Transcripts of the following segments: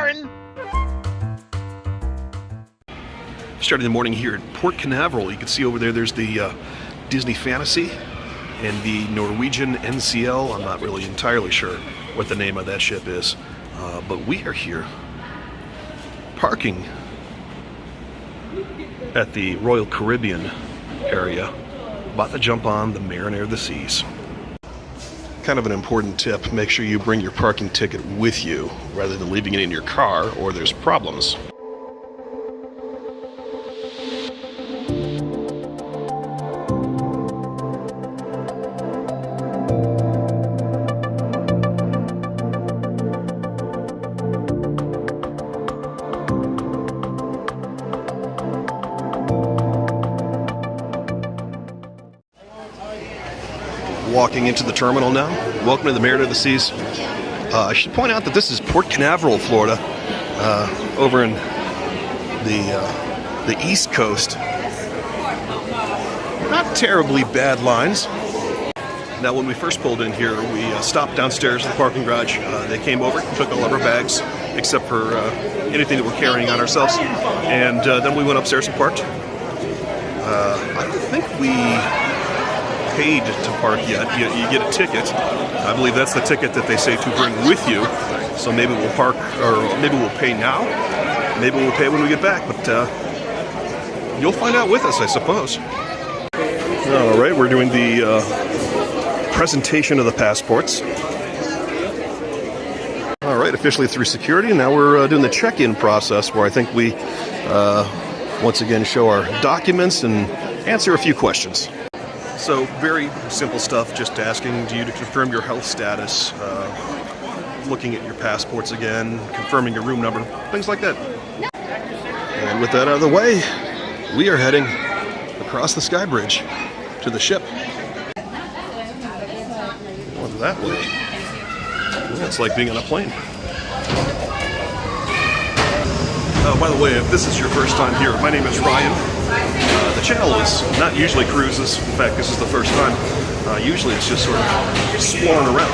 Karen! Starting the morning here at Port Canaveral, you can see over there there's the Disney Fantasy and the Norwegian NCL. I'm not really entirely sure what the name of that ship is, but we are here parking at the Royal Caribbean area, about to jump on the Mariner of the Seas. Kind of an important tip, make sure you bring your parking ticket with you rather than leaving it in your car or there's problems. Walking into the terminal now. Welcome to the Mariner of the Seas. I should point out that this is Port Canaveral, Florida, over in the East Coast. Not terribly bad lines. Now, when we first pulled in here, we stopped downstairs in the parking garage. They came over, took all of our bags, except for anything that we're carrying on ourselves, and then we went upstairs and parked. I don't think we paid to park yet. You get a ticket. I believe that's the ticket that they say to bring with you. So maybe we'll park, or maybe we'll pay now. Maybe we'll pay when we get back. But you'll find out with us, I suppose. All right, we're doing the presentation of the passports. All right, officially through security. Now we're doing the check-in process, where I think we once again show our documents and answer a few questions. So very simple stuff, just asking you to confirm your health status, looking at your passports again, confirming your room number, things like that. And with that out of the way, we are heading across the sky bridge to the ship. Going that way. Yeah, it's like being on a plane. By the way, if this is your first time here, my name is Ryan. The channel is not usually cruises. In fact, this is the first time. Usually it's just sort of exploring around.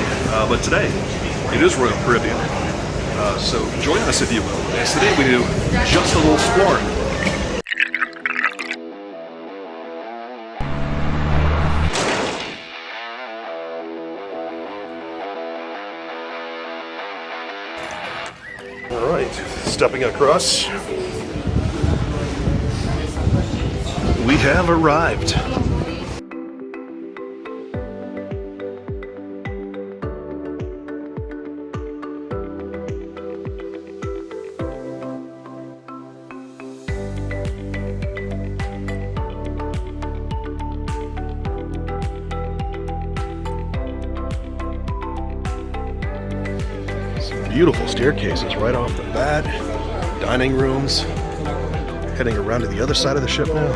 But today, it is Royal Caribbean. So join us if you will. As today we do just a little exploring. All right, stepping across. We have arrived. Some beautiful staircases right off the bat. Dining rooms. Heading around to the other side of the ship now.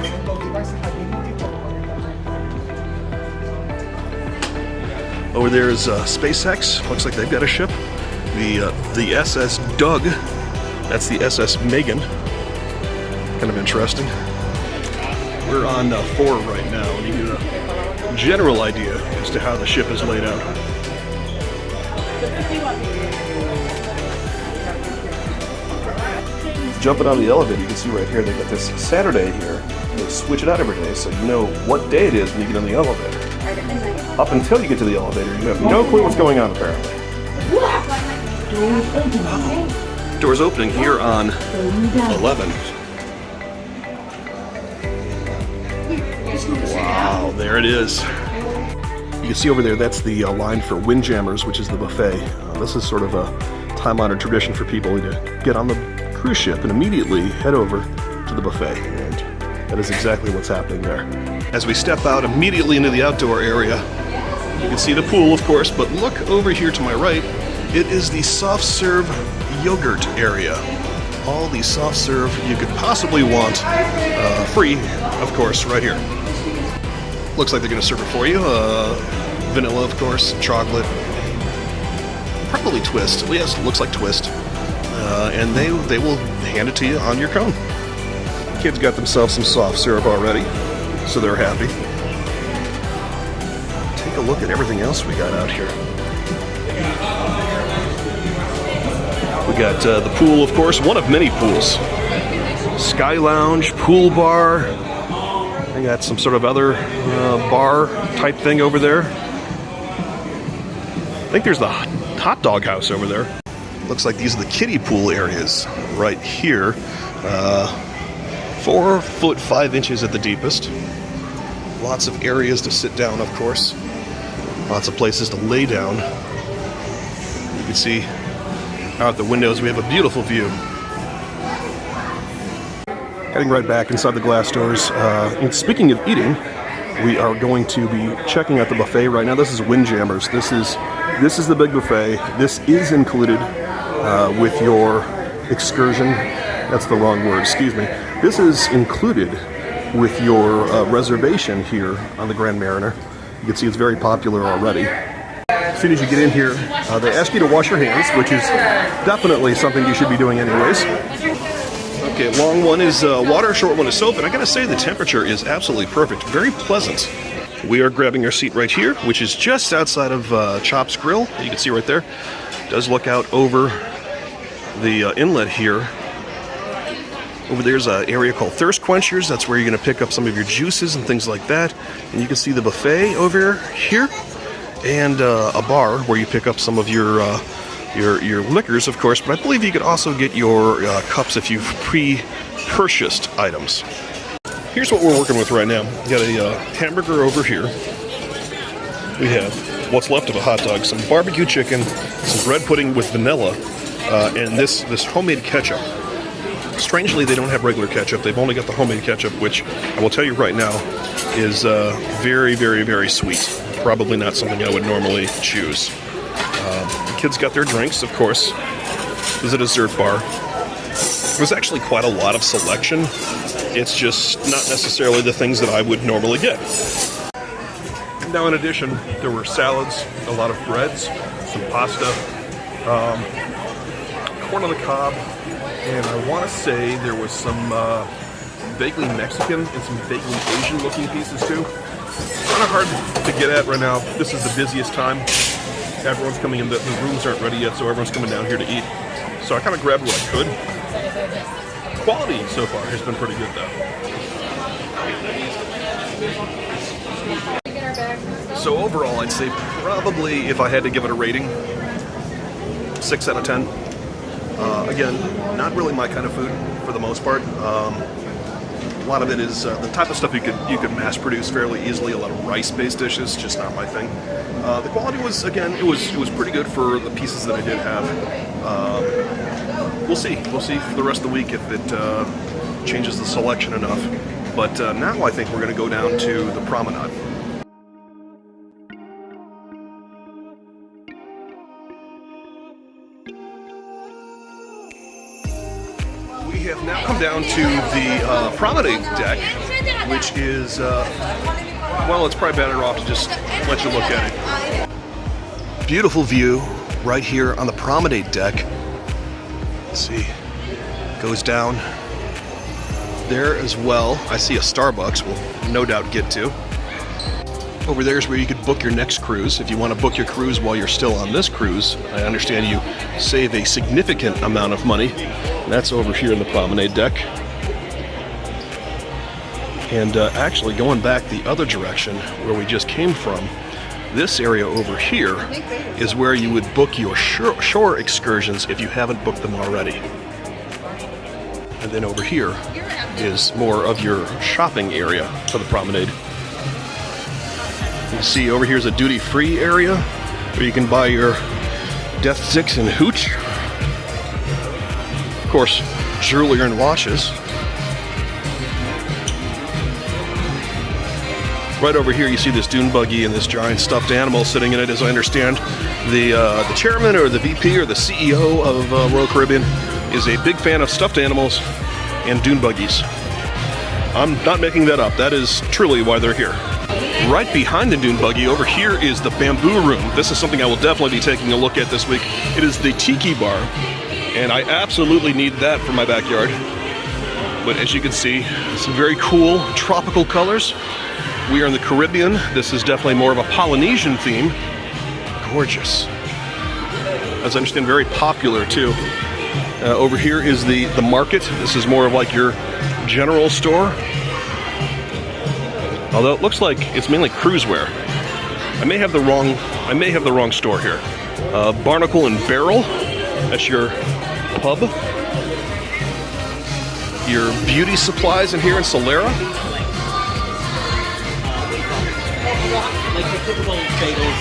Over there is SpaceX. Looks like they've got a ship. The SS Doug. That's the SS Megan. Kind of interesting. We're on 4 right now, and you get a general idea as to how the ship is laid out. Jumping on the elevator, you can see right here they got this Saturday here. They switch it out every day, so you know what day it is when you get on the elevator. Up until you get to the elevator, you have no clue what's going on, apparently. Oh. Doors opening here on 11. Wow, there it is. You can see over there, that's the line for Windjammers, which is the buffet. This is sort of a time-honored tradition for people to get on the cruise ship and immediately head over to the buffet, and that is exactly what's happening there. As we step out immediately into the outdoor area, you can see the pool, of course, but look over here to my right. It is the soft serve yogurt area. All the soft serve you could possibly want, free, of course, right here. Looks like they're going to serve it for you. Vanilla, of course, chocolate, probably twist. Yes, it looks like twist. And they will hand it to you on your cone. Kids got themselves some soft syrup already, so they're happy. Take a look at everything else we got out here. We We got the pool, of course, one of many pools. Sky Lounge, pool bar. I got some sort of other bar type thing over there. I think there's the hot dog house over there. Looks like these are the kiddie pool areas right here. 4 foot 5 inches at the deepest. Lots of areas to sit down, of course. Lots of places to lay down. You can see out the windows we have a beautiful view. Heading right back inside the glass doors. And speaking of eating, we are going to be checking out the buffet right now. This is Windjammers. This is the big buffet. This is included with your excursion. That's the wrong word, excuse me. This is included with your reservation here on the Grand Mariner. You can see it's very popular already. As soon as you get in here, they ask you to wash your hands, which is definitely something you should be doing anyways. Okay, long one is water, short one is soap, and I gotta say the temperature is absolutely perfect. Very pleasant. We are grabbing our seat right here, which is just outside of Chop's Grill. You can see right there. It does look out over the inlet here. Over there's an area called Thirst Quenchers. That's where you're gonna pick up some of your juices and things like that. And you can see the buffet over here, and a bar where you pick up some of your liquors, of course, but I believe you could also get your cups if you've pre-purchased items. Here's what we're working with right now. We got a hamburger over here. We have what's left of a hot dog, some barbecue chicken, some bread pudding with vanilla, and this homemade ketchup. Strangely, they don't have regular ketchup. They've only got the homemade ketchup, which I will tell you right now is very, very, very sweet. Probably not something I would normally choose. The kids got their drinks, of course. It was a dessert bar. There's actually quite a lot of selection. It's just not necessarily the things that I would normally get. Now, in addition, there were salads, a lot of breads, some pasta, corn on the cob, and I want to say there was some vaguely Mexican and some vaguely Asian-looking pieces too. Kind of hard to get at right now. This is the busiest time. Everyone's coming in. The rooms aren't ready yet, so everyone's coming down here to eat. So I kind of grabbed what I could. Quality so far has been pretty good, though. So overall, I'd say probably, if I had to give it a rating, 6 out of 10. Again, not really my kind of food for the most part. A lot of it is the type of stuff you could mass produce fairly easily. A lot of rice-based dishes, just not my thing. The quality was, again, it was pretty good for the pieces that I did have. We'll see for the rest of the week if it changes the selection enough. But now I think we're going to go down to the promenade. We have now come down to the promenade deck, which is, well, it's probably better off to just let you look at it. Beautiful view right here on the promenade deck. Let's see, goes down there as well. I see a Starbucks we'll no doubt get to. Over there is where you could book your next cruise. If you want to book your cruise while you're still on this cruise, I understand you save a significant amount of money. And that's over here in the promenade deck. And actually going back the other direction where we just came from, this area over here is where you would book your shore excursions if you haven't booked them already. And then over here is more of your shopping area for the promenade. You see over here is a duty-free area where you can buy your death sticks and hooch. Of course, jewelry and watches. Right over here you see this dune buggy and this giant stuffed animal sitting in it. As I understand, the chairman or the VP or the CEO of Royal Caribbean is a big fan of stuffed animals and dune buggies. I'm not making that up. That is truly why they're here. Right behind the dune buggy over here is the bamboo room. This is something I will definitely be taking a look at this week. It is the tiki bar, and I absolutely need that for my backyard. But as you can see, some very cool tropical colors. We are in the Caribbean. This is definitely more of a Polynesian theme. Gorgeous. As I understand, very popular too. Over here is the market. This is more of like your general store. Although it looks like it's mainly cruise wear. I may have the wrong store here. Barnacle and Barrel. That's your pub. Your beauty supplies in here in Solera.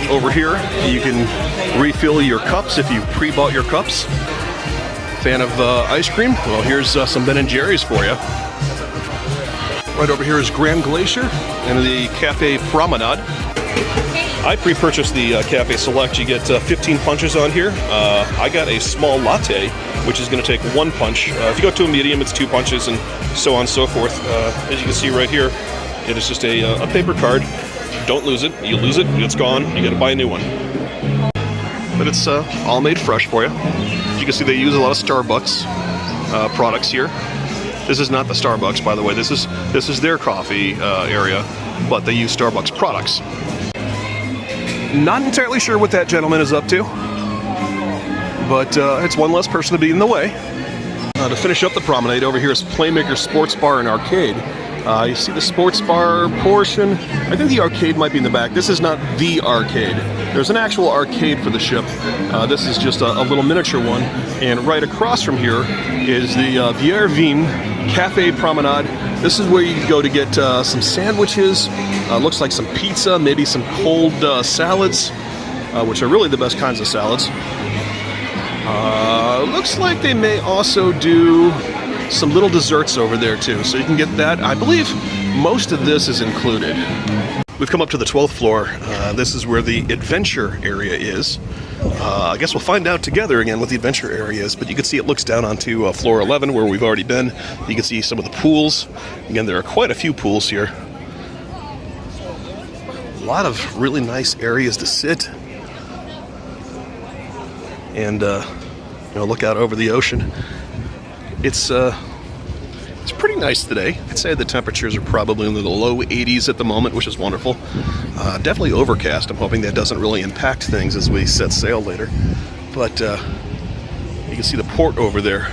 Over here, you can refill your cups if you pre-bought your cups. Fan of ice cream? Well, here's some Ben & Jerry's for you. Right over here is Grand Glacier and the Cafe Promenade. I pre-purchased the Cafe Select. You get 15 punches on here. I got a small latte, which is going to take 1 punch. If you go to a medium, it's 2 punches, and so on and so forth. As you can see right here, it is just a paper card. Don't lose it. You lose it, it's gone. You got to buy a new one. But it's all made fresh for you. You can see they use a lot of Starbucks products here. This is not the Starbucks, by the way. This is their coffee area, but they use Starbucks products. Not entirely sure what that gentleman is up to, but it's one less person to be in the way. To finish up the promenade, over here is Playmaker Sports Bar and Arcade. You see the sports bar portion. I think the arcade might be in the back. This is not the arcade. There's an actual arcade for the ship. This is just a little miniature one. And right across from here is the Viervin Cafe Promenade. This is where you can go to get some sandwiches. Looks like some pizza, maybe some cold salads, which are really the best kinds of salads. Looks like they may also do some little desserts over there too, so you can get that. I believe most of this is included. We've come up to the 12th floor. This is where the adventure area is. I guess we'll find out together again what the adventure area is, but you can see it looks down onto floor 11 where we've already been. You can see some of the pools. Again, there are quite a few pools here. A lot of really nice areas to sit and look out over the ocean. It's pretty nice today. I'd say the temperatures are probably in the low 80s at the moment, which is wonderful. Definitely overcast. I'm hoping that doesn't really impact things as we set sail later. But you can see the port over there.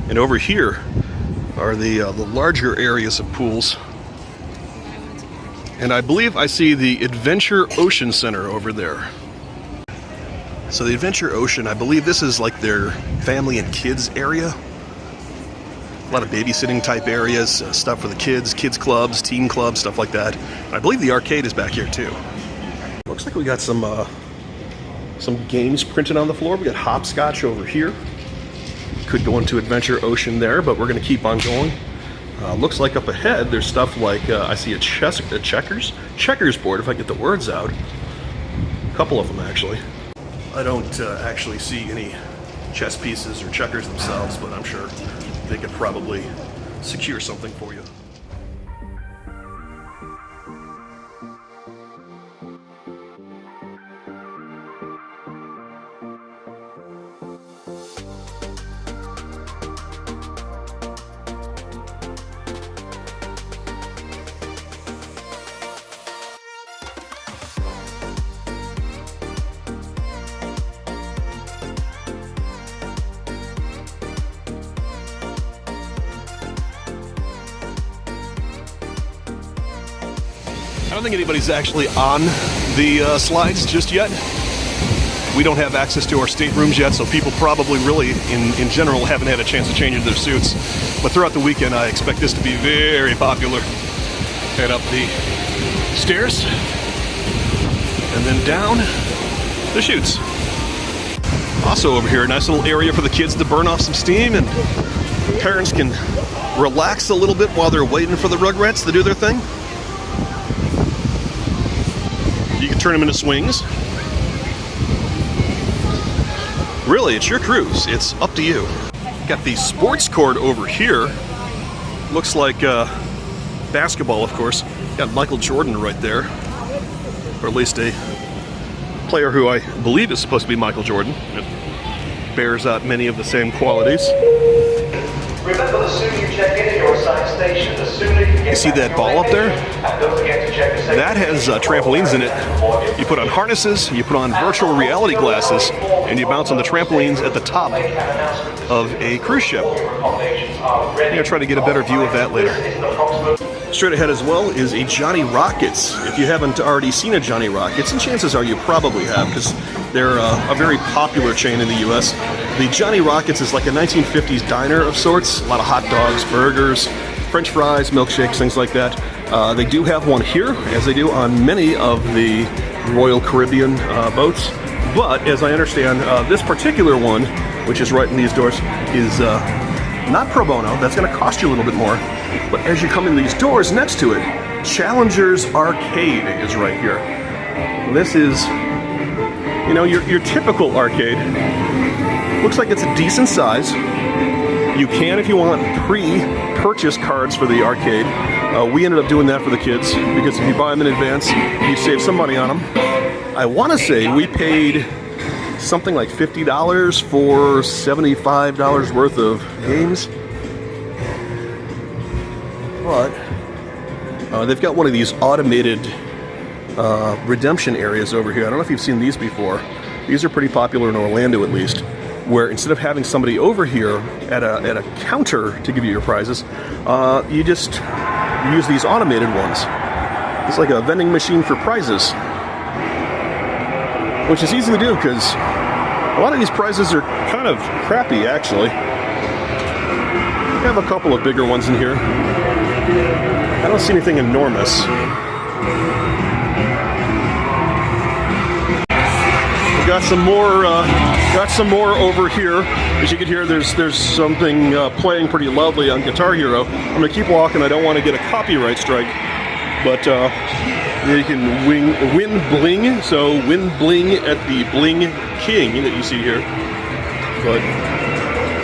And over here are the larger areas of pools. And I believe I see the Adventure Ocean Center over there. So the Adventure Ocean, I believe this is like their family and kids area. A lot of babysitting type areas, stuff for the kids clubs, teen clubs, stuff like that. I believe the arcade is back here too. Looks like we got some games printed on the floor. We got hopscotch over here. Could go into Adventure Ocean there, but we're going to keep on going. Looks like up ahead there's stuff like I see a checkers board, if I get the words out. A couple of them actually. I don't actually see any chess pieces or checkers themselves, but I'm sure they could probably secure something for you. I don't think anybody's actually on the slides just yet. We don't have access to our staterooms yet, so people probably really, in general, haven't had a chance to change into their suits. But throughout the weekend, I expect this to be very popular. Head up the stairs, and then down the chutes. Also over here, a nice little area for the kids to burn off some steam, and parents can relax a little bit while they're waiting for the Rugrats to do their thing. You can turn them into swings. Really, it's your cruise. It's up to you. Got the sports court over here. Looks like basketball, of course. Got Michael Jordan right there. Or at least a player who I believe is supposed to be Michael Jordan. It bears out many of the same qualities. Remember, the sooner you check in at your assigned station, the sooner you get. You see that ball up there? And don't forget to check the That has trampolines in it. You put on harnesses, you put on virtual reality glasses, and you bounce on the trampolines at the top of a cruise ship. I'm going to try to get a better view of that later. Straight ahead as well is a Johnny Rockets. If you haven't already seen a Johnny Rockets, and chances are you probably have, because they're a very popular chain in the U.S. The Johnny Rockets is like a 1950s diner of sorts. A lot of hot dogs, burgers, French fries, milkshakes, things like that. They do have one here, as they do on many of the Royal Caribbean boats. But as I understand, this particular one, which is right in these doors, is not pro bono. That's going to cost you a little bit more. But as you come in these doors next to it, Challenger's Arcade is right here. This is, you know, your typical arcade. Looks like it's a decent size. You can, if you want, pre-purchase cards for the arcade. We ended up doing that for the kids because if you buy them in advance, you save some money on them. I want to say we paid something like $50 for $75 worth of games. But they've got one of these automated redemption areas over here. I don't know if you've seen these before. These are pretty popular in Orlando, at least, where instead of having somebody over here at a counter to give you your prizes, you just use these automated ones. It's like a vending machine for prizes, which is easy to do because a lot of these prizes are kind of crappy, actually. We have a couple of bigger ones in here. I don't see anything enormous. We got some more over here. As you can hear, there's something playing pretty loudly on Guitar Hero. I'm gonna keep walking. I don't want to get a copyright strike, but you can win bling. So win bling at the Bling King that you see here. But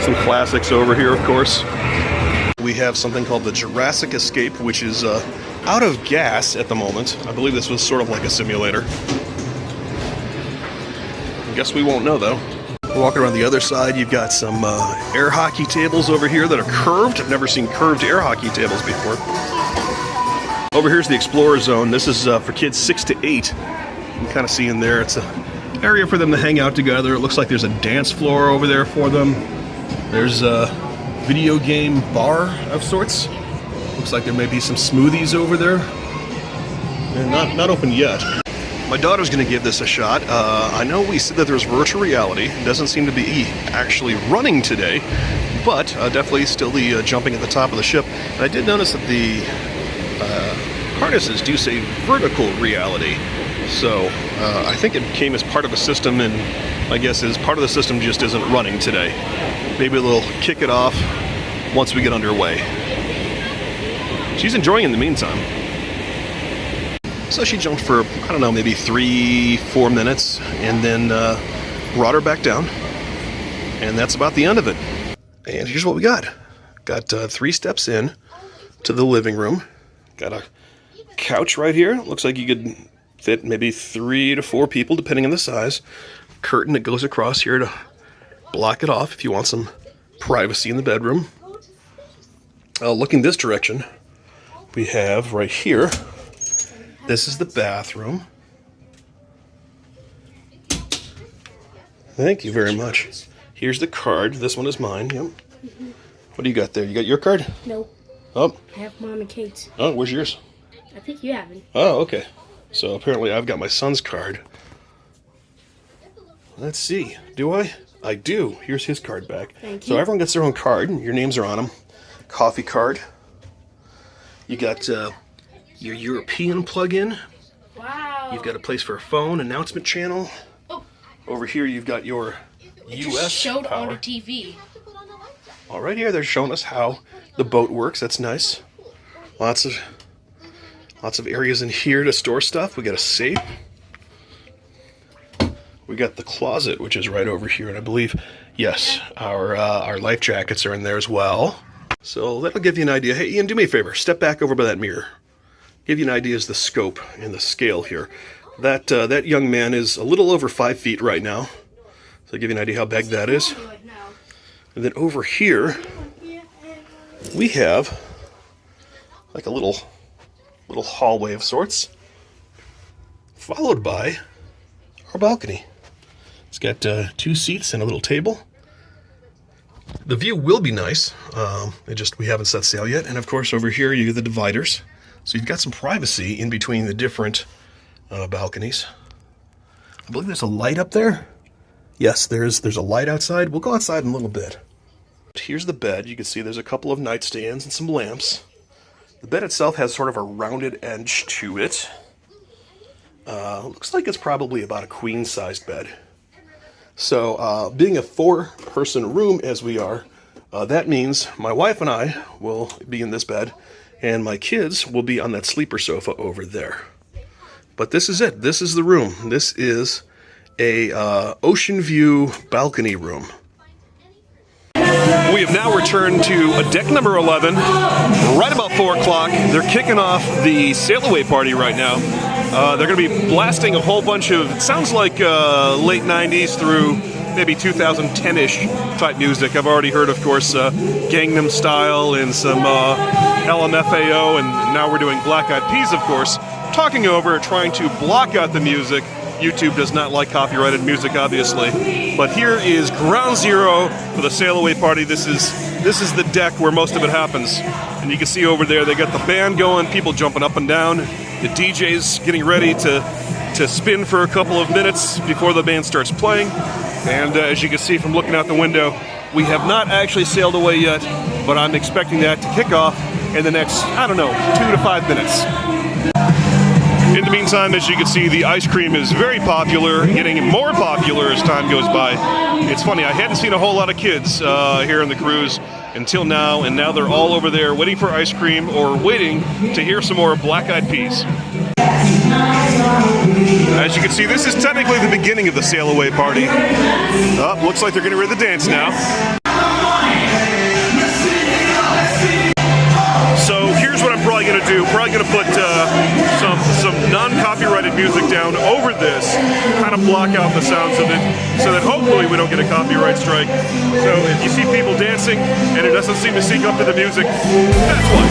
some classics over here, of course. We have something called the Jurassic Escape, which is out of gas at the moment. I believe this was sort of like a simulator. I guess we won't know, though. Walking around the other side, you've got some air hockey tables over here that are curved. I've never seen curved air hockey tables before. Over here's the Explorer Zone. This is for kids 6 to 8. You can kind of see in there, it's an area for them to hang out together. It looks like there's a dance floor over there for them. There's a video game bar of sorts. Looks like there may be some smoothies over there. And not open yet. My daughter's going to give this a shot. I know we said that there's virtual reality. It doesn't seem to be actually running today, but definitely still the jumping at the top of the ship. And I did notice that the harnesses do say vertical reality. So I think it came as part of a system, and my guess is part of the system just isn't running today. Maybe they'll kick it off once we get underway. She's enjoying it in the meantime. So she jumped for, I don't know, maybe 3-4 minutes, and then brought her back down. And that's about the end of it. And here's what we got. Got 3 steps in to the living room. Got a couch right here. Looks like you could fit maybe 3 to 4 people, depending on the size. Curtain that goes across here to block it off if you want some privacy in the bedroom. Looking this direction, we have right here, this is the bathroom. Thank you very much. Here's the card. This one is mine. Yep. What do you got there? You got your card? No. Oh. I have Mom and Kate's. Oh, where's yours? I think you have it. Oh, okay. So apparently I've got my son's card. Let's see. Do I? I do. Here's his card back. Thank you. So everyone gets their own card. Your names are on them. Coffee card. You got your European plug-in. Wow. You've got a place for a phone announcement channel. Oh. Over here you've got your US showed power. on the TV. All right, here they're showing us how the boat works. That's nice. Lots of areas in here to store stuff. We got a safe. We got the closet, which is right over here, and I believe, yes, our life jackets are in there as well. So that'll give you an idea. Hey, Ian, do me a favor. Step back over by that mirror. Give you an idea as the scope and the scale here. That young man is a little over 5 feet right now. So I'll give you an idea how big that is. And then over here, we have like a little hallway of sorts, followed by our balcony. It's got 2 seats and a little table. The view will be nice. We haven't set sail yet. And of course, over here you get the dividers, so you've got some privacy in between the different balconies. I believe there's a light up there. Yes, there's a light outside. We'll go outside in a little bit. Here's the bed. You can see there's a couple of nightstands and some lamps. The bed itself has sort of a rounded edge to it. Looks like it's probably about a queen-sized bed. So, being a 4-person room as we are, that means my wife and I will be in this bed, and my kids will be on that sleeper sofa over there. But this is it. This is the room. This is a ocean view balcony room. We have now returned to deck number 11, right about 4 o'clock. They're kicking off the sail away party right now. They're going to be blasting a whole bunch of, it sounds like late 90s through maybe 2010-ish type music. I've already heard, of course, Gangnam Style and some LMFAO, and now we're doing Black Eyed Peas, of course, talking over, trying to block out the music. YouTube does not like copyrighted music, obviously. But here is ground zero for the sail away party. This is the deck where most of it happens. And you can see over there, they got the band going, people jumping up and down. The DJ's getting ready to spin for a couple of minutes before the band starts playing. And as you can see from looking out the window, we have not actually sailed away yet, but I'm expecting that to kick off in the next, 2 to 5 minutes. In the meantime, as you can see, the ice cream is very popular, getting more popular as time goes by. It's funny, I hadn't seen a whole lot of kids here on the cruise until now, and now they're all over there waiting for ice cream or waiting to hear some more Black Eyed Peas. As you can see, this is technically the beginning of the sail away party. Looks like they're getting ready to dance now. So here's what I'm probably going to do. Probably going to put some non-copyrighted music down over this, kind of block out the sounds of it, so that hopefully we don't get a copyright strike. So if you see people dancing and it doesn't seem to sync up to the music, that's why.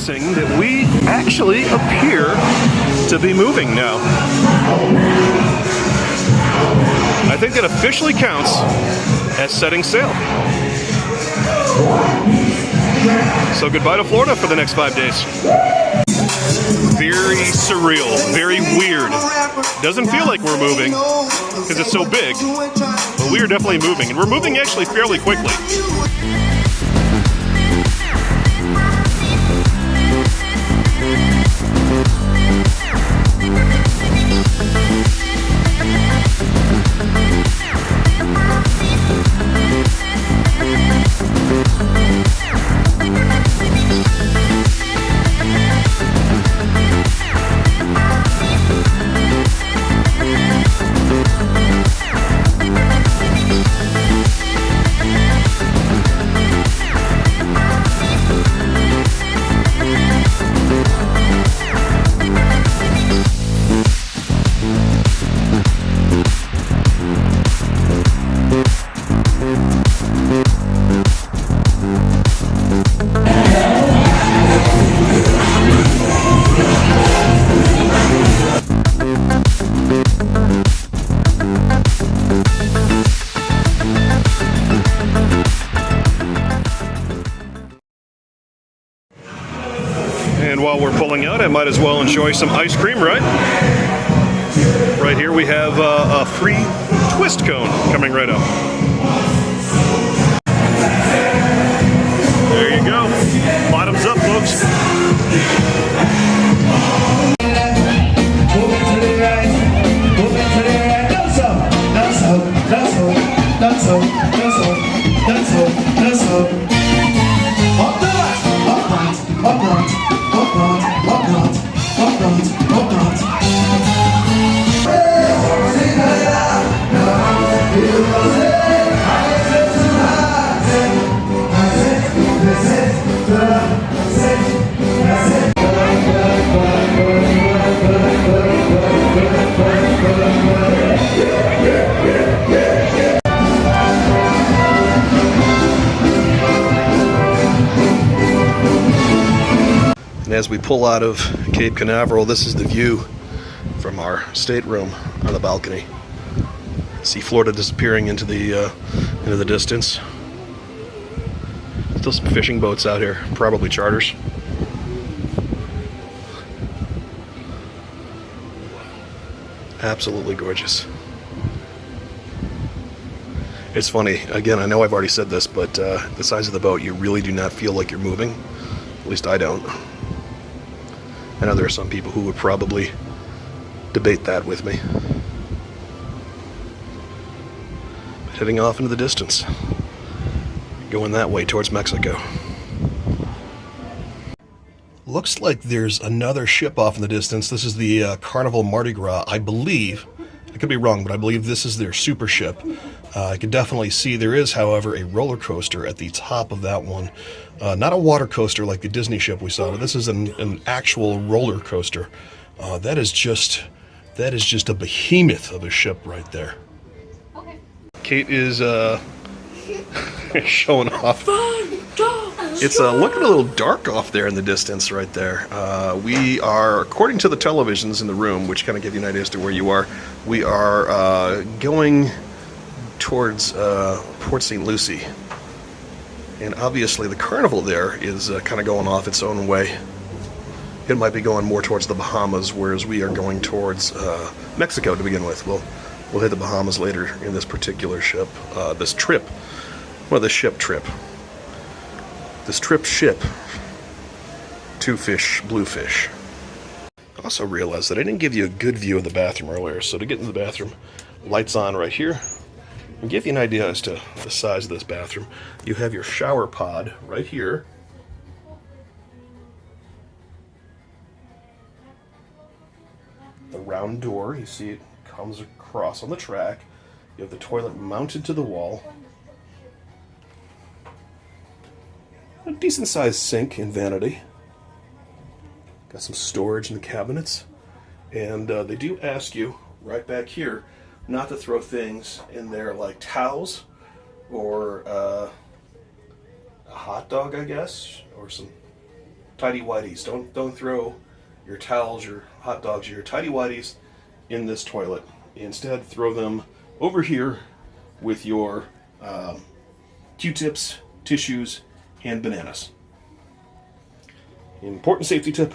That we actually appear to be moving now. I think that officially counts as setting sail. So goodbye to Florida for the next 5 days. Very surreal, very weird. Doesn't feel like we're moving because it's so big, but we are definitely moving, and we're moving actually fairly quickly. we'll enjoy some ice cream, right? Right here we have a free twist cone coming right up. There you go. Bottoms up, folks. And as we pull out of Cape Canaveral, this is the view from our stateroom on the balcony. See Florida disappearing into the distance. Still some fishing boats out here, probably charters. Absolutely gorgeous. It's funny, again, I know I've already said this, but the size of the boat, you really do not feel like you're moving. At least I don't. I know there are some people who would probably debate that with me. But heading off into the distance, going that way towards Mexico. Looks like there's another ship off in the distance. This is the Carnival Mardi Gras, I believe. I could be wrong, but I believe this is their super ship. I can definitely see there is, however, a roller coaster at the top of that one. Not a water coaster like the Disney ship we saw, but this is an actual roller coaster. That is just a behemoth of a ship right there. Okay. Kate is showing off. It's looking a little dark off there in the distance right there. We are, according to the televisions in the room, which kind of give you an idea as to where you are, we are going towards Port St. Lucie. And obviously the carnival there is kind of going off its own way. It might be going more towards the Bahamas, whereas we are going towards Mexico to begin with. We'll hit the Bahamas later in this particular ship, this trip. Well, this ship trip. This trip ship. Two fish, blue fish. I also realized that I didn't give you a good view of the bathroom earlier, so to get into the bathroom, lights on right here. And give you an idea as to the size of this bathroom. You have your shower pod right here. The round door, you see it comes across on the track. You have the toilet mounted to the wall. A decent sized sink and vanity. Got some storage in the cabinets. And they do ask you, right back here, not to throw things in there like towels or a hot dog, I guess, or some tighty-whities. Don't throw your towels, your hot dogs, your tighty-whities in this toilet. Instead, throw them over here with your Q-tips, tissues, and bananas. Important safety tip.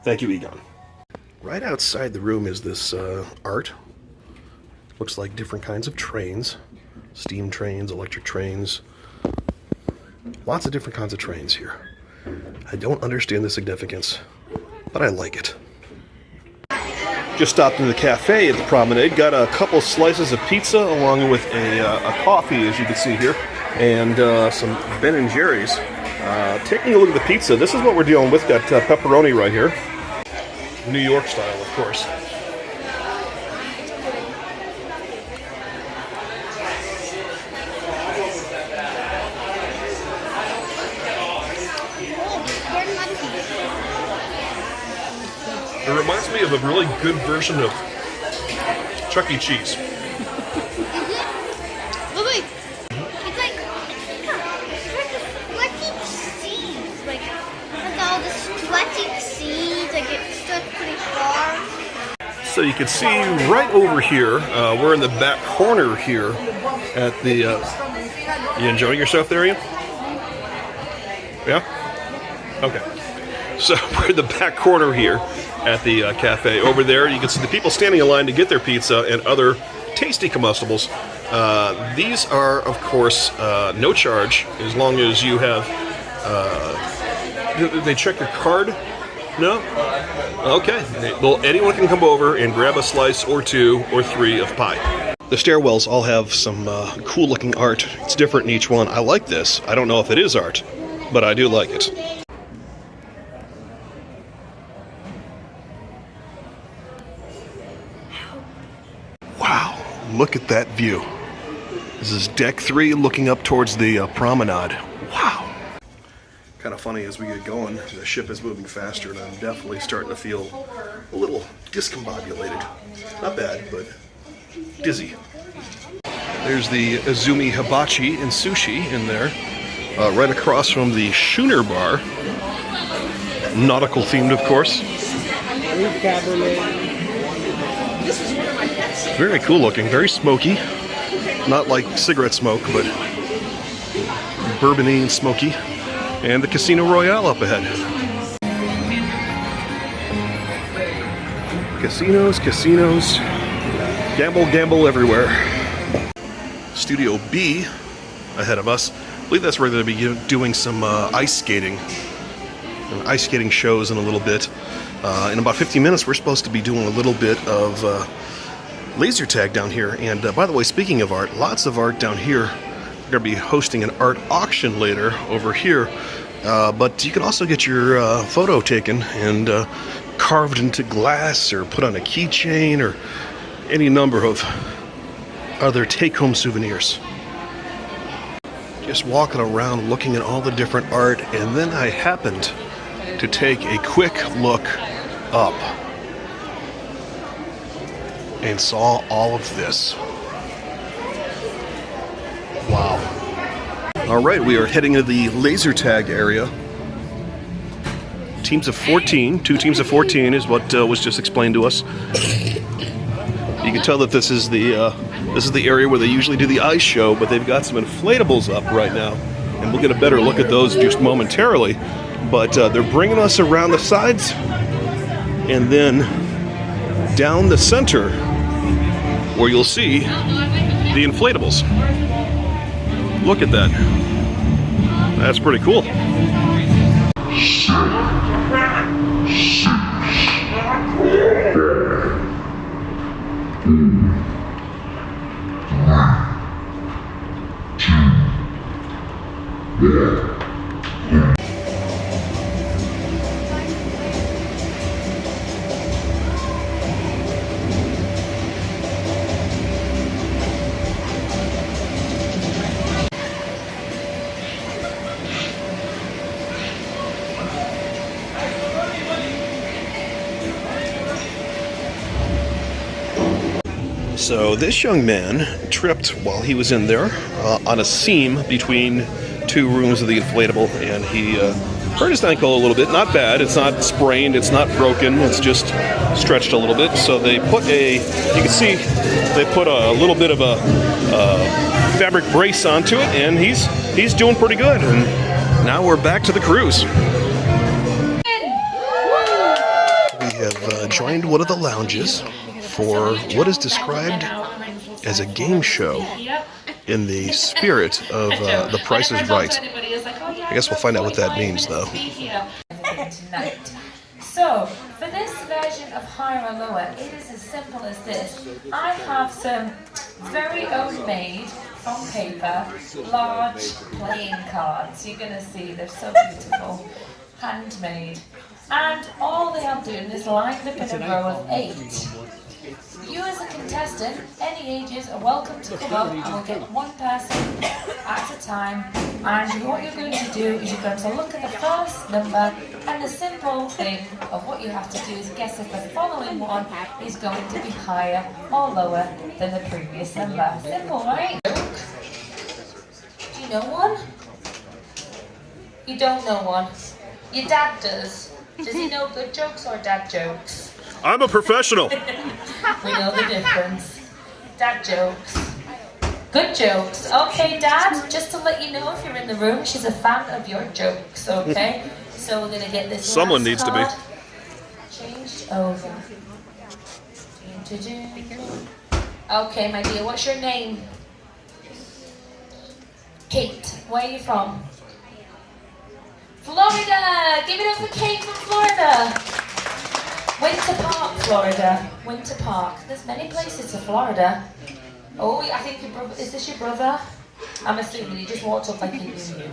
Thank you, Egon. Right outside the room is this art. Looks like different kinds of trains. Steam trains, electric trains. Lots of different kinds of trains here. I don't understand the significance, but I like it. Just stopped in the cafe at the Promenade. Got a couple slices of pizza along with a coffee, as you can see here, and some Ben & Jerry's. Taking a look at the pizza, this is what we're dealing with. Got pepperoni right here. New York style, of course. It reminds me of a really good version of Chuck E. Cheese. Look, it's like sweating seeds, like all the sweating seeds, like it's stuck pretty far. So you can see right over here, we're in the back corner here at the, you enjoying yourself there, Ian? Yeah? Okay. So we're in the back corner here at the cafe. Over there, you can see the people standing in line to get their pizza and other tasty comestibles. These are, of course, no charge as long as you have. They check your card? No? Okay. Well, anyone can come over and grab a slice or 2 or 3 of pie. The stairwells all have some cool-looking art. It's different in each one. I like this. I don't know if it is art, but I do like it. Wow, look at that view. This is deck 3 looking up towards the promenade. Wow. Kind of funny as we get going, the ship is moving faster and I'm definitely starting to feel a little discombobulated. Not bad, but dizzy. There's the Azumi Hibachi and Sushi in there, right across from the Schooner Bar. Nautical themed, of course. Very cool looking, very smoky. Not like cigarette smoke, but bourbony and smoky. And the Casino Royale up ahead. Casinos, casinos. Gamble, gamble everywhere. Studio B ahead of us. I believe that's where they'll be doing some ice skating. Ice skating shows in a little bit. In about 15 minutes, we're supposed to be doing a little bit of laser tag down here. And by the way, speaking of art, lots of art down here. We're going to be hosting an art auction later over here. But you can also get your photo taken and carved into glass or put on a keychain or any number of other take-home souvenirs. Just walking around looking at all the different art, and then I happened to take a quick look up and saw all of this. Wow. All right, we are heading into the laser tag area. Teams of 14, 2 teams of 14 is what was just explained to us. You can tell that this is the area where they usually do the ice show, but they've got some inflatables up right now, and we'll get a better look at those just momentarily. But they're bringing us around the sides and then down the center where you'll see the inflatables. Look at that. That's pretty cool. So this young man tripped while he was in there on a seam between 2 rooms of the inflatable, and he hurt his ankle a little bit. Not bad. It's not sprained. It's not broken. It's just stretched a little bit. So they put you can see, they put a little bit of a fabric brace onto it, and he's doing pretty good. And now we're back to the cruise. We have joined one of the lounges for what is described as a game show in the spirit of The Price is Right. I guess we'll find out what that means, though. So, for this version of higher or lower, it is as simple as this. I have some very homemade, from paper, large playing cards. You're going to see they're so beautiful, handmade. And all they are doing is lined up in a row of 8. You as a contestant, any ages, are welcome to come up, and we'll get one person at a time. And what you're going to do is you're going to look at the first number, and the simple thing of what you have to do is guess if the following one is going to be higher or lower than the previous number. Simple, right? Do you know one? You don't know one. Your dad does. Does he know good jokes or dad jokes? I'm a professional. We know the difference. Dad jokes. Good jokes. Okay, Dad, just to let you know if you're in the room, she's a fan of your jokes, okay? So we're going to get this Someone last needs to be. card changed over. Okay, my dear, what's your name? Kate. Where are you from? Florida! Give it up for Kate from Florida! Winter Park, Florida. Winter Park. There's many places to Florida. Oh, I think your brother, is this your brother? I'm assuming he just walked up like he knew you.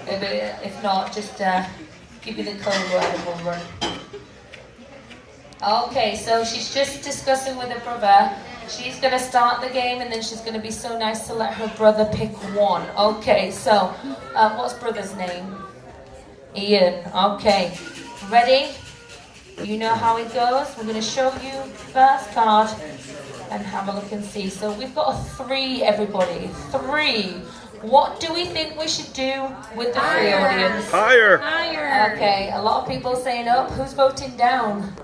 If not, just give me the code word and we'll run. Okay, so she's just discussing with her brother. She's going to start the game and then she's going to be so nice to let her brother pick one. Okay, so what's brother's name? Ian. Okay, ready? You know how it goes. We're going to show you first card and have a look and see. So we've got a 3, everybody. 3. What do we think we should do with the free audience? Higher. Okay, a lot of people saying up. Who's voting down?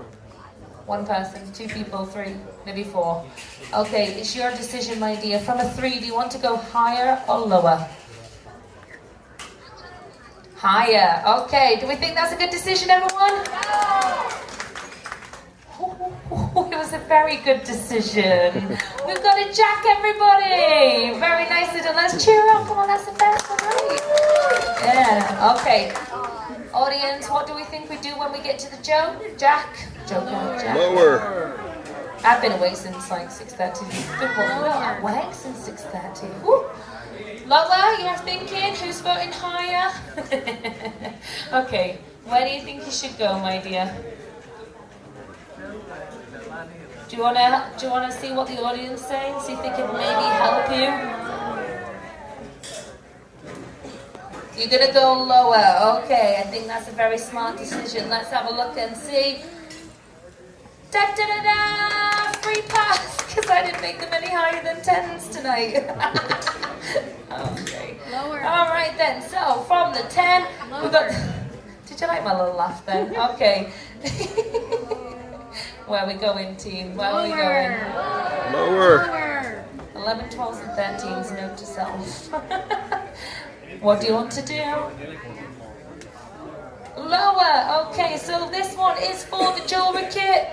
1 person, 2 people, 3, maybe 4. Okay, it's your decision, my dear. From a 3, do you want to go higher or lower? Higher. Okay, do we think that's a good decision, everyone? It was a very good decision. We've got a Jack, everybody. Very nice little. Let's cheer up. Come on, that's the best one, right? Yeah. Okay. Audience, what do we think we do when we get to the Jack? Joker. Jack. Lower. I've been awake since like 6:30. Been awake since 6:30. Woo. Lower, you're thinking? Who's voting higher? Okay. Where do you think you should go, my dear? Do you wanna see what the audience say? See if they can maybe help you? You're gonna go lower. Okay, I think that's a very smart decision. Let's have a look and see. Da da da da! Free pass, because I didn't make them any higher than 10s tonight. Okay. Lower. All right then. So from the 10, we got. Did you like my little laugh then? Okay. Where are we going, team? Where are we going? Lower. 11, 12s, and 13s. Note to self. What do you want to do? Lower. Okay, so this one is for the jewelry kit.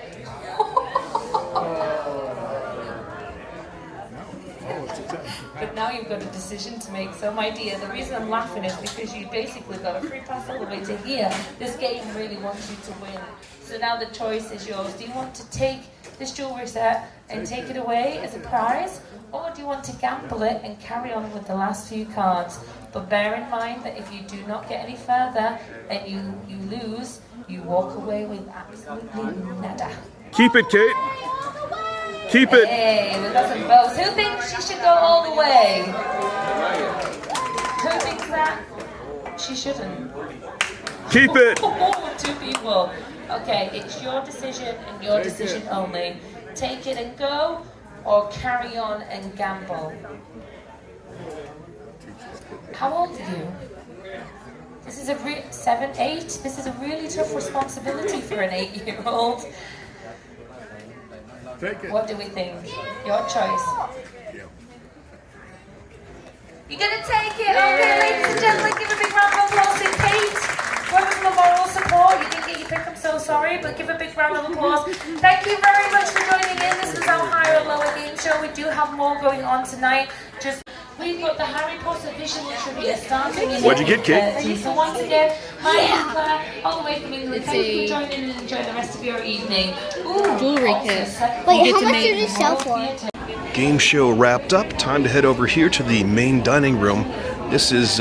But now you've got a decision to make. So my dear, the reason I'm laughing is because you basically got a free pass all the way to here. This game really wants you to win. So now the choice is yours. Do you want to take this jewelry set and take it away as a prize? Or do you want to gamble it and carry on with the last few cards? But bear in mind that if you do not get any further and you lose, you walk away with absolutely nada. Keep it, Kate. Keep it. Hey, we got some votes. Who thinks she should go all the way? Who thinks that she shouldn't? Keep it. 2 people. Okay, it's your decision and your decision only. Take it and go, or carry on and gamble. How old are you? This is a 7, 8. This is a really tough responsibility for an 8-year-old. Take it. What do we think? Your choice. You're gonna take it. Okay, ladies and gentlemen, give a big round of applause to Kate. Word of moral support. You didn't get your pick. I'm so sorry, but give a big round of applause. Thank you very much for joining in. This was our higher or lower game show. We do have more going on tonight. We've got the Harry Potter Vision Trivia starting in What'd you get, Kate? 8:30. So once again, hi, I'm Claire, all the way from England. Thank you for joining in and enjoy the rest of your evening. Ooh, Jewelry also kit. second- Wait, how much did it sell for? Game show wrapped up. Time to head over here to the main dining room. This is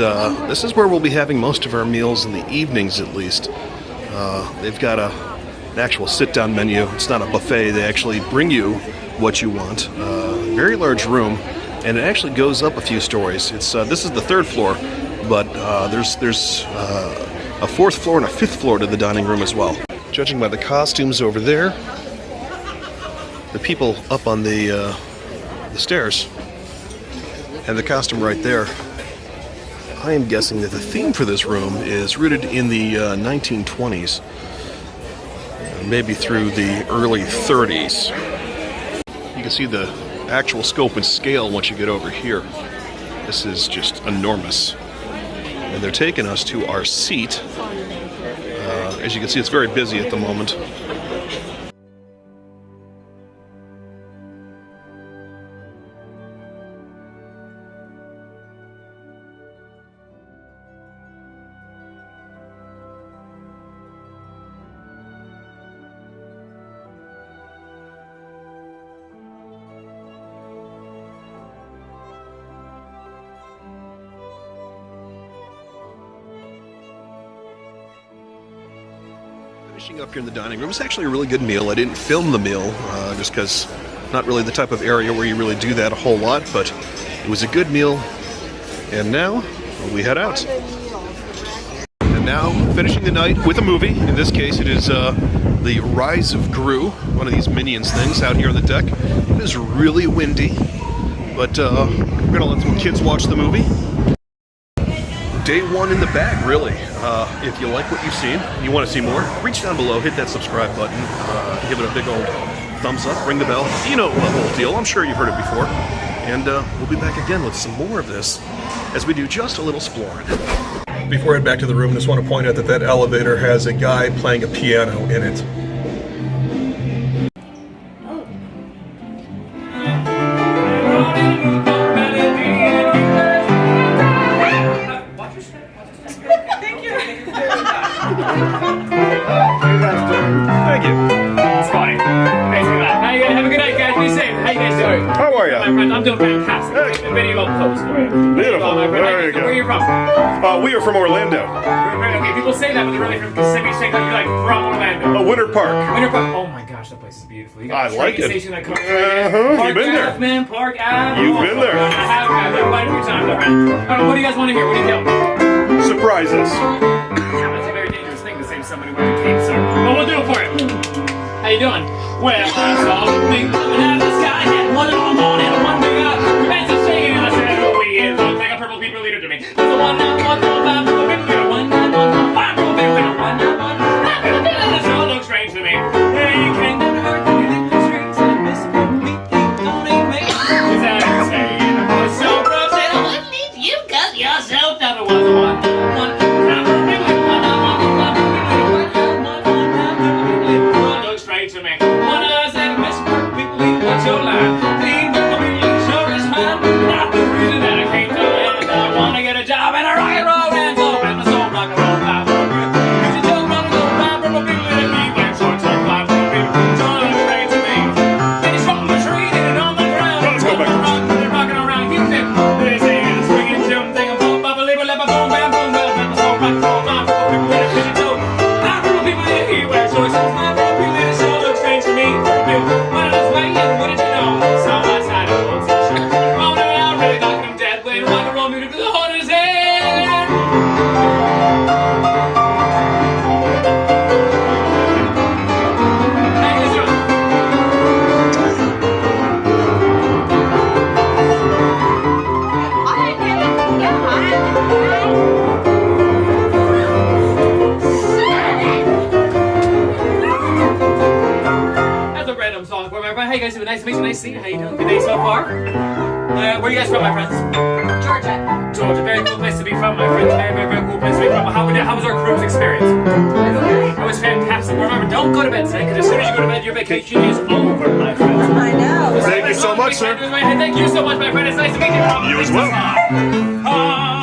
where we'll be having most of our meals in the evenings, at least. They've got an actual sit-down menu. It's not a buffet. They actually bring you what you want. Very large room, and it actually goes up a few stories. It's this is the 3rd floor, but there's a 4th floor and a 5th floor to the dining room as well. Judging by the costumes over there, the people up on the stairs, and the costume right there, I am guessing that the theme for this room is rooted in the 1920s, maybe through the early 30s. You can see the actual scope and scale once you get over here. This is just enormous. And they're taking us to our seat. As you can see, it's very busy at the moment. Finishing up here in the dining room. It's actually a really good meal. I didn't film the meal just because not really the type of area where you really do that a whole lot, but it was a good meal. And now we head out. And now finishing the night with a movie. In this case, it is The Rise of Gru, one of these Minions things out here on the deck. It is really windy, but we're gonna let some kids watch the movie. Day one in the bag, really. If you like what you've seen and you want to see more, reach down below, hit that subscribe button, give it a big old thumbs up, ring the bell. You know the whole deal. I'm sure you've heard it before. And we'll be back again with some more of this as we do just a little exploring. Before I head back to the room, I just want to point out that that elevator has a guy playing a piano in it. Thank you. It's funny. Thanks for that. How you guys? Have a good night, guys. Be safe. How you guys doing? How are you? My friend, I'm doing fantastic. A video post for you. Beautiful. My friend. There you go. Where are you from? We are from Orlando. Okay, people say that, but they're really from Kissimmee. Say you're like from Orlando. Winter Park. Winter Park. Oh my gosh, that place is beautiful. You got I like it. Station that comes You've been there. Ave, man. Park Ave. You've been there. I have. I've been quite a few times, my friend. What do you guys want to hear? What do you feel? Surprise us. That's a very dangerous thing to say to somebody wearing a cape, sir. But we'll do it for you. How you doing? Well, I saw the thing coming out of the sky, had one in the morning, one big eye, hands are shaking, and I said, oh, he is. Looks like a purple people leader to me. There's a 1-9-1-5 purple people leader, 1-9-1-5 purple people leader, 1-9-1-5 purple people leader. It sure looks strange to me. Hey, you came down to earth and you lit the strings, and Mr. Purple Meat Thief don't even make it. Is that insane? It was so rough, said, I wouldn't need you, cause you're so tough. It was a 1-9-1-5 purple people leader, 1-9-1-5 purple people leader, 1-9-1-5 purple people leader. It looks strange to me. One of us said, Mr. Purple People Leader, what's your line? Clean purple people leader, sure is fine. Not the reason that I came to land. I wanna get a job and a rock and roll band, so and my soul rock and roll vibe for a girl. Cause you don't wanna go blind, purple people leader, he wears shorts and flies purple people. So it looks strange to me. Then he's from the tree, hit it on the ground. Let's go back. They're rocking around Houston. They say it's swinging, shooting, thinking, boom, bop, leave a lip, boom, bam, boom, bam, and my soul rock and roll vibe, purple people leader, finish it too. Now purple people leader, he wears shorts and flies purple people leader, so it looks strange to me. When I was waiting, what did you know? So I side of the t-shirt. Rolling it out, really knocking him dead, playing rock and roll music to the horn in his head. How you guys doing? That's a random song for my friend. How you guys doing? Nice to meet you. Nice to see you. How you doing? Good day so far? Where are you guys from, my friends? Georgia. Georgia. Very cool place to be from, my friends. Very, very, very cool place to be from. How was our cruise experience? It was fantastic. Remember, don't go to bed tonight, because as soon as you go to bed, your vacation is over, my friends. I know. Thank you so much, sir. Thank you so much, my friend. It's nice to meet you. You as well.